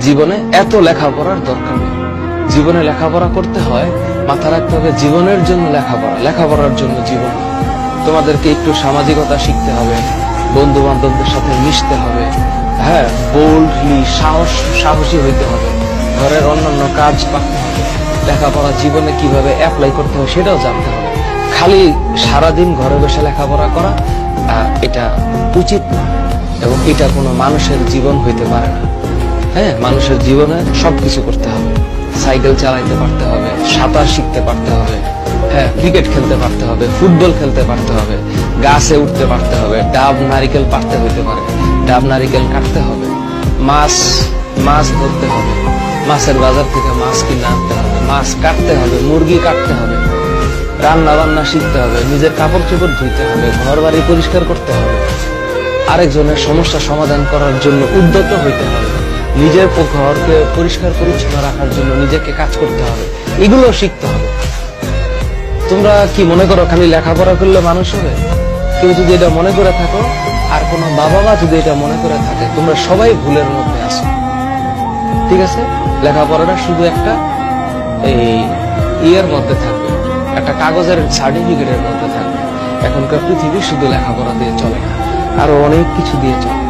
জীবনে এত লেখাপড়ার দরকার নেই। জীবনে লেখাপড়া করতে হয়, মাথা রাখতে হবে জীবনের জন্য লেখাপড়া, লেখাপড়ার জন্য জীবন। তোমাদেরকে একটু সামাজিকতা শিখতে হবে, বন্ধু বান্ধবদের সাথে মিশতে হবে, হ্যাঁ, বোল্ডলি সাহসী হইতে হবে, ঘরের অন্যান্য কাজ পাকতে হবে, লেখাপড়া জীবনে কিভাবে অ্যাপ্লাই করতে হয় সেটাও জানতে হবে। খালি সারাদিন ঘরে বসে লেখাপড়া করা এটা উচিত না, এবং এটা কোনো মানুষের জীবন হইতে পারে না। হ্যাঁ, মানুষের জীবনে সবকিছু করতে হবে। সাইকেল চালাইতে পারতে হবে, সাঁতার শিখতে পারতে হবে, হ্যাঁ, ক্রিকেট খেলতে পারতে হবে, ফুটবল খেলতে পারতে হবে, গাছে উঠতে পারতে হবে, ডাব নারিকেল পারতে হইতে পারে, ডাব নারিকেল কাটতে হবে, মাছ ধরতে হবে, মাছের বাজার থেকে মাছ কিনে আনতে হবে, মাছ কাটতে হবে, মুরগি কাটতে হবে, রান্না বান্না শিখতে হবে, নিজের কাপড় চোপড় ধুইতে হবে, ঘর বাড়ি পরিষ্কার করতে হবে, আরেকজনের সমস্যা সমাধান করার জন্য উদ্যত হইতে হবে, নিজের ঘরকে পরিষ্কার পরিচ্ছন্ন রাখার জন্য নিজেকে কাজ করতে হবে, এগুলো শিখতে হবে। তোমরা কি মনে করো খালি লেখাপড়া করলে মানুষ হবে? কেউ যদি এটা মনে করে থাকো, আর কোনো বাবা মা যদি এটা মনে করে থাকে, তোমরা সবাই ভুলের মধ্যে আছো। ঠিক আছে, লেখাপড়াটা শুধু একটা ইয়ের মধ্যে থাকবে, একটা কাগজের সার্টিফিকেটের মধ্যে থাকবে। এখনকার পৃথিবী শুধু লেখাপড়া দিয়ে চলে না, আরো অনেক কিছু দিয়ে চলে।